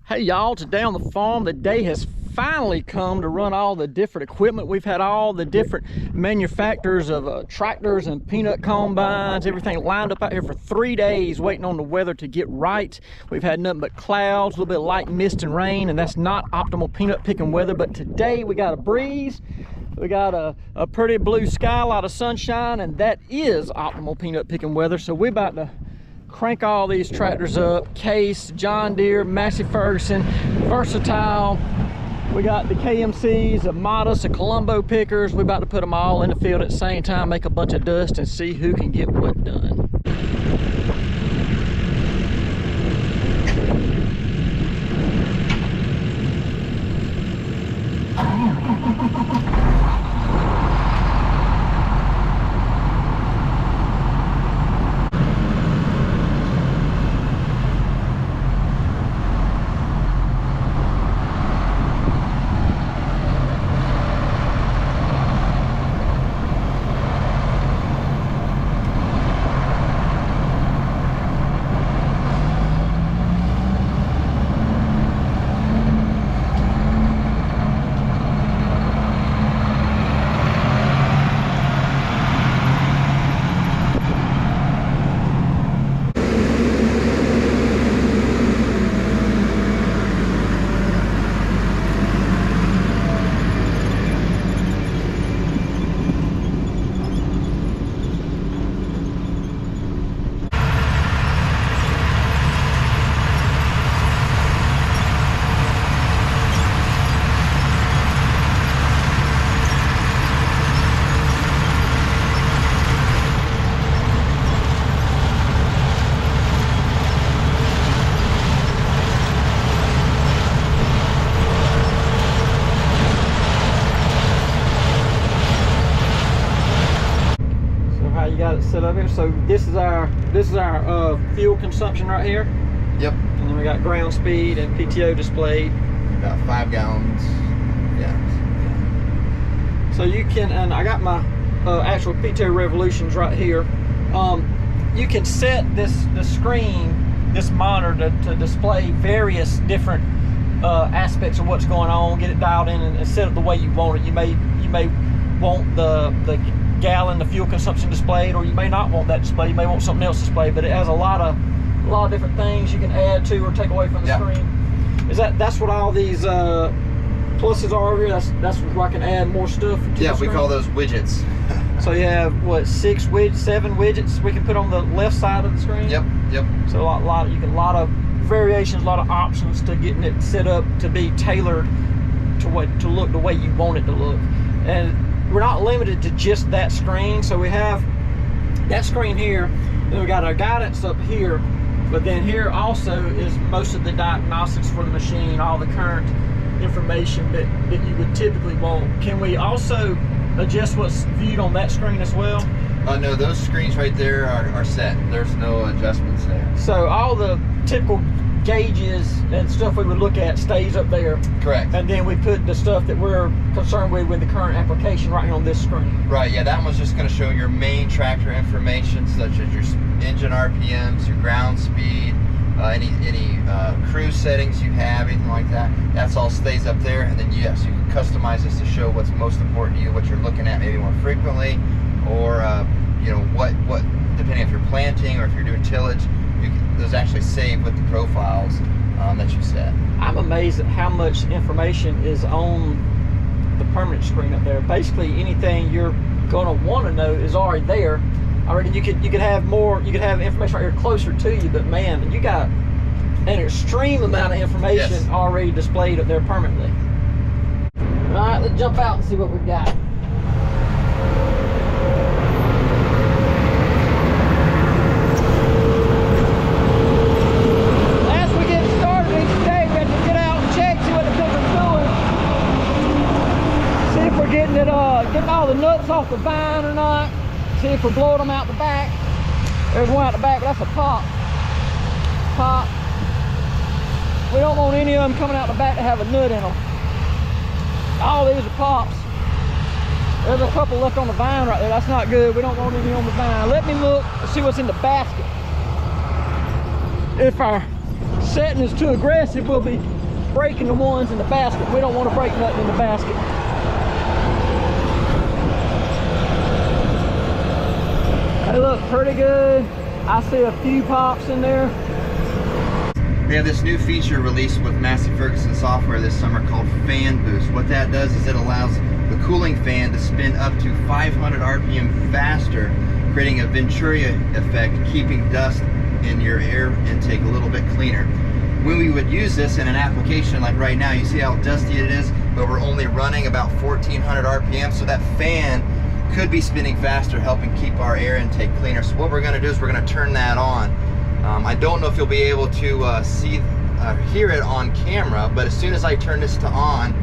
Hey y'all, today on the farm, the day has finally come to run all the different equipment. We've had all the different manufacturers of tractors and peanut combines, everything lined up out here for 3 days waiting on the weather to get right. We've had nothing but clouds, a little bit of light mist and rain, and that's not optimal peanut picking weather. But today we got a breeze, we got a pretty blue sky, a lot of sunshine, and that is optimal peanut picking weather. So we're about to crank all these tractors up. Case, John Deere, Massey Ferguson, Versatile. We got the KMCs, the Modus, the Colombo pickers. We're about to put them all in the field at the same time, make a bunch of dust, and see who can get what done. You got it set up here. So this is our fuel consumption right here. Yep. And then we got ground speed and PTO displayed. About 5 gallons. Yeah. So you can, and I got my actual PTO revolutions right here. You can set the screen, this monitor to display various different aspects of what's going on. Get it dialed in and set it the way you want it. You may want the gallon, the fuel consumption displayed, or you may not want that display. You may want something else displayed, but it has a lot of different things you can add to or take away from the screen. That's what all these pluses are over here. That's where I can add more stuff to the screen. We call those widgets. So you have what, 7 widgets we can put on the left side of the screen. Yep. So a lot of variations, a lot of options to getting it set up to be tailored to look the way you want it to look. And we're not limited to just that screen. So we have that screen here, then we got our guidance up here, but then here also is most of the diagnostics for the machine, all the current information that you would typically want. Can we also adjust what's viewed on that screen as well? No, those screens right there are set. There's no adjustments there. So all the typical gauges and stuff we would look at stays up there. Correct. And then we put the stuff that we're concerned with the current application right here on this screen. Right, yeah, that one's just going to show your main tractor information, such as your engine RPMs, your ground speed, any cruise settings you have, anything like that. That's all stays up there. And then yes, you can customize this to show what's most important to you, what you're looking at maybe more frequently, or what depending if you're planting or if you're doing tillage. Those actually save with the profiles that you set. I'm amazed at how much information is on the permanent screen up there. Basically anything you're going to want to know is already there. Already you could have more, you could have information right here closer to you, but man, you got an extreme amount of information already displayed up there permanently. All right, let's jump out and see what we've got. Getting all the nuts off the vine or not. See if we're blowing them out the back. There's one out the back, but that's a pop. We don't want any of them coming out the back to have a nut in them. All these are pops. There's a couple left on the vine right there. That's not good. We don't want any on the vine. Let me look and see what's in the basket. If our setting is too aggressive, we'll be breaking the ones in the basket. We don't want to break nothing in the basket. They look pretty good. I see a few pops in there. We have this new feature released with Massey Ferguson software this summer called Fan Boost. What that does is it allows the cooling fan to spin up to 500 RPM faster, creating a Venturi effect, keeping dust in your air intake a little bit cleaner. When we would use this in an application like right now, you see how dusty it is, but we're only running about 1400 RPM, so that fan could be spinning faster, helping keep our air intake cleaner. So what we're going to do is we're going to turn that on. I don't know if you'll be able to hear it on camera, but as soon as I turn this to on,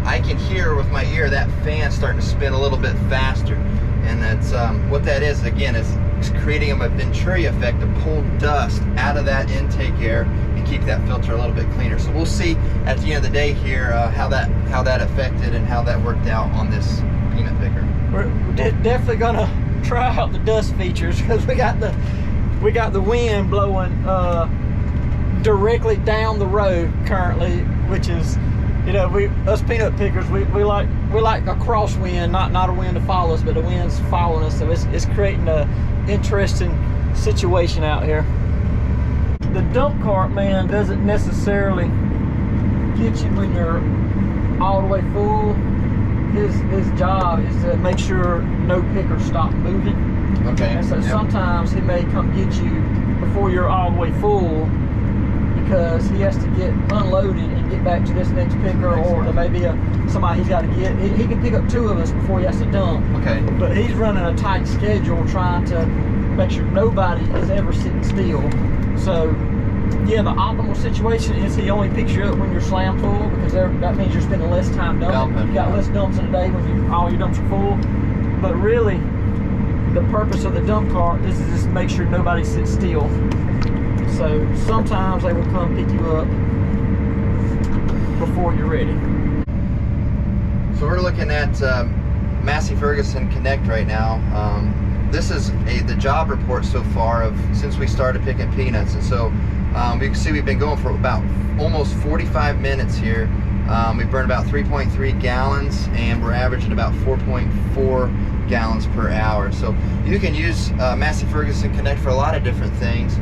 I can hear with my ear that fan starting to spin a little bit faster. And that's what that is, again, is creating a Venturi effect to pull dust out of that intake air and keep that filter a little bit cleaner. So we'll see at the end of the day here how that affected and how that worked out on this peanut picker. We're definitely gonna try out the dust features, because we got the wind blowing directly down the road currently, which is, you know, us peanut pickers, we like a crosswind, not a wind to follow us, but the wind's following us, so it's creating a interesting situation out here. The dump cart, man, doesn't necessarily get you when you're all the way full. His job is to make sure no pickers stop moving. Okay. And so sometimes he may come get you before you're all the way full, because he has to get unloaded and get back to this next picker, or there may be somebody he's got to get. He can pick up 2 of us before he has to dump. Okay. But he's running a tight schedule, trying to make sure nobody is ever sitting still. So yeah, the optimal situation is he only picks you up when you're slam full, because that means you're spending less time dumping. You got less dumps in a day when all your dumps are full. But really, the purpose of the dump cart is to just make sure nobody sits still. So sometimes they will come pick you up before you're ready. So we're looking at Massey Ferguson Connect right now. This is the job report so far of since we started picking peanuts, and so you can see we've been going for about almost 45 minutes here. We burned about 3.3 gallons, and we're averaging about 4.4 gallons per hour. So you can use Massey Ferguson Connect for a lot of different things.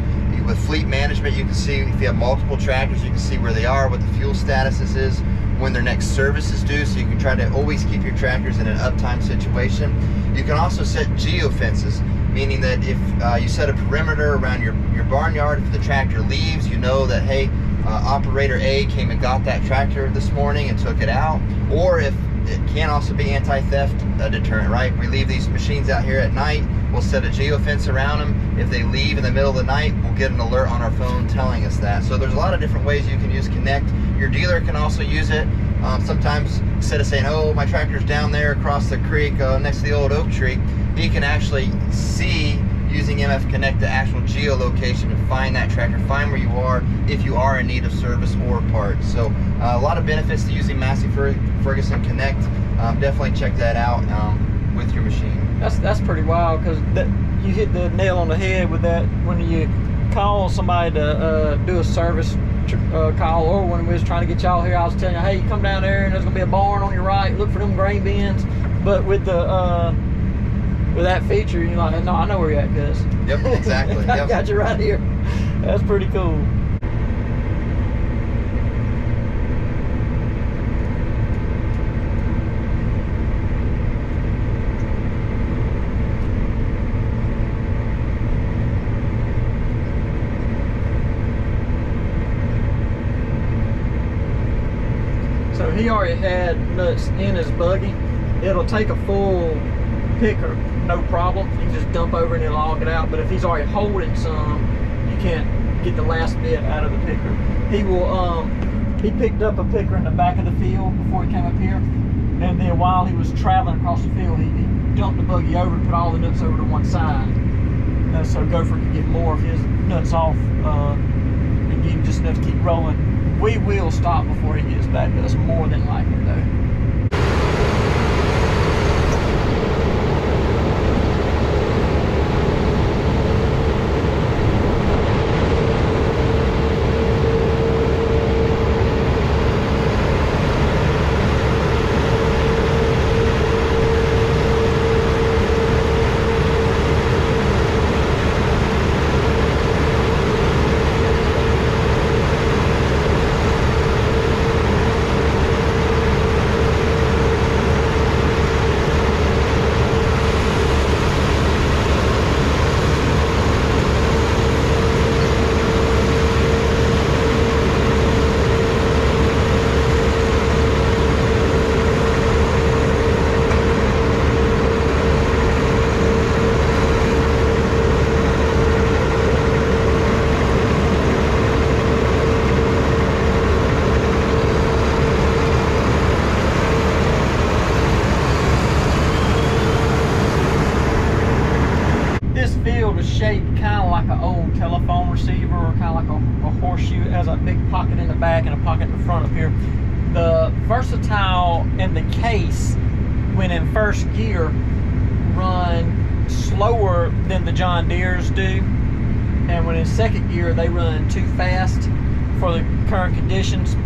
With fleet management, you can see if you have multiple tractors, you can see where they are, what the fuel status is, when their next service is due, so you can try to always keep your tractors in an uptime situation. You can also set geofences, meaning that if you set a perimeter around your barnyard, if the tractor leaves, you know that, hey, operator A came and got that tractor this morning and took it out. Or if it can also be anti-theft deterrent, right? We leave these machines out here at night, we'll set a geofence around them. If they leave in the middle of the night, we'll get an alert on our phone telling us that. So there's a lot of different ways you can use Connect. Your dealer can also use it. Sometimes instead of saying, oh, my tractor's down there across the creek next to the old oak tree, he can actually see, using MF Connect, the actual geolocation and find that tractor, find where you are if you are in need of service or parts. So a lot of benefits to using Massey Ferguson Connect. Definitely check that out with your machine. That's pretty wild, because you hit the nail on the head with that. When you call somebody to do a service call, or when we was trying to get y'all here, I was telling you, hey, you come down there and there's gonna be a barn on your right, look for them grain bins. But with the with that feature, you're like, no, I know where you're at, cuz. Yep, exactly. I got you right here. That's pretty cool. So he already had nuts in his buggy. It'll take a full picker, no problem. You can just dump over and it'll all get out. But if he's already holding some, you can't get the last bit out of the picker. He will, he picked up a picker in the back of the field before he came up here. And then while he was traveling across the field, he dumped the buggy over and put all the nuts over to one side. So Gopher could get more of his nuts off and give him just enough to keep rolling. We will stop before he gets back to us, more than likely though. like an old telephone receiver, or kind of like a horseshoe. It has a big pocket in the back and a pocket in the front up here. The Versatile and the case, when in first gear, run slower than the John Deere's do, and when in second gear they run too fast for the current conditions.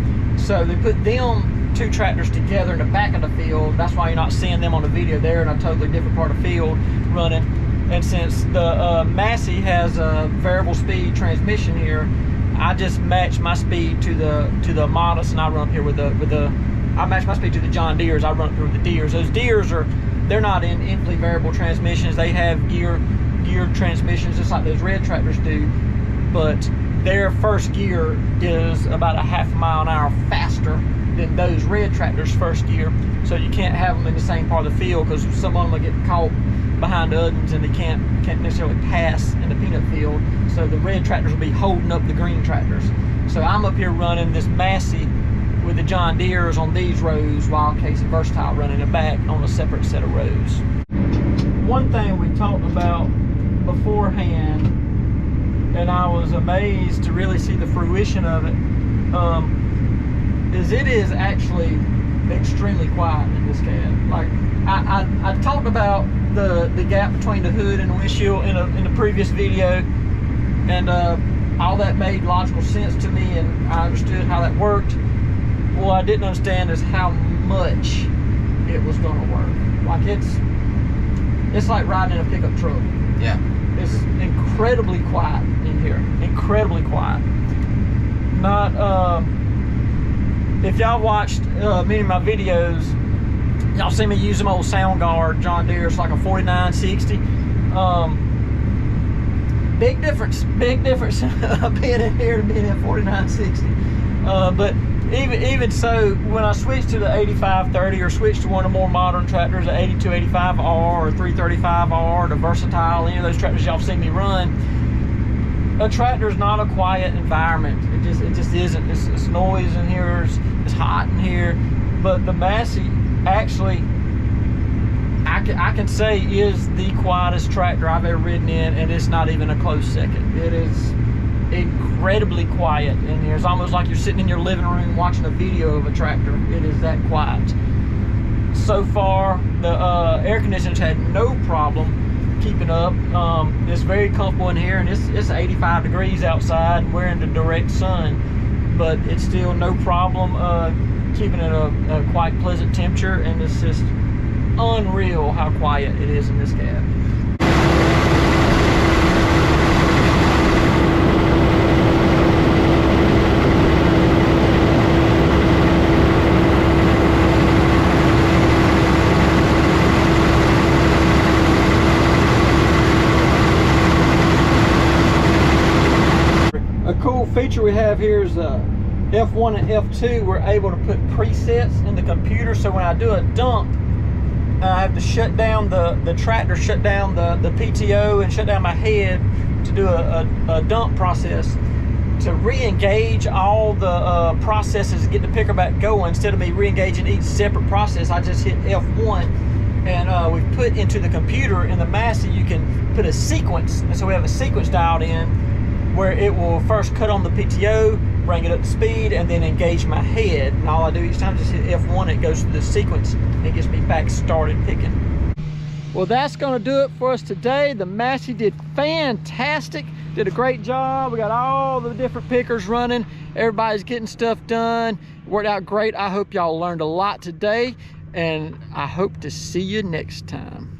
So they put them two tractors together in the back of the field. That's why you're not seeing them on the video. They're in a totally different part of the field running. And since the Massey has a variable speed transmission here, I just match my speed to the Modus, and I run up here with the I match my speed to the John Deere's. I run up here with the Deere's. Those Deere's they're not in infinitely variable transmissions. They have geared transmissions just like those red tractors do, but their first gear is about a half a mile an hour faster than those red tractors' first gear. So you can't have them in the same part of the field, because some of them will get caught behind the others and they can't necessarily pass in the peanut field. So the red tractors will be holding up the green tractors. So I'm up here running this Massey with the John Deere's on these rows, while Case and Versatile running it back on a separate set of rows. One thing we talked about beforehand, and I was amazed to really see the fruition of it, is it is actually extremely quiet in this cab. Like I talked about the gap between the hood and the windshield in the previous video, and all that made logical sense to me, and I understood how that worked. What I didn't understand is how much it was going to work. Like it's like riding in a pickup truck. Yeah. It's incredibly quiet in here. Incredibly quiet. Not if y'all watched many of my videos, y'all see me use them old Soundguard John Deere. It's like a 4960. Big difference being in here to being in 4960. But even so, when I switched to the 8530 or switched to one of the more modern tractors, the 8285R or 335R, the Versatile, any of those tractors y'all seen me run, a tractor is not a quiet environment. It just isn't. It's noise in here. It's hot in here. But the Massey actually, I can say, is the quietest tractor I've ever ridden in, and it's not even a close second. It is incredibly quiet in here. It's almost like you're sitting in your living room watching a video of a tractor. It is that quiet. So far, the air conditioners had no problem keeping up. It's very comfortable in here, and it's 85 degrees outside, and we're in the direct sun, but it's still no problem keeping it a quite pleasant temperature, and it's just unreal how quiet it is in this cab. A cool feature we have here is F1 and F2. We're able to put presets in the computer, so when I do a dump, I have to shut down the tractor, shut down the PTO, and shut down my head to do a dump process to re-engage all the processes and get the picker back going. Instead of me re-engaging each separate process, I just hit F1, and we've put into the computer in the Massey, you can put a sequence, and so we have a sequence dialed in where it will first cut on the PTO, bring it up to speed, and then engage my head. And all I do each time is just hit F1, it goes through the sequence and gets me back started picking. Well, that's gonna do it for us today. The Massey did fantastic, did a great job. We got all the different pickers running. Everybody's getting stuff done. It worked out great. I hope y'all learned a lot today, and I hope to see you next time.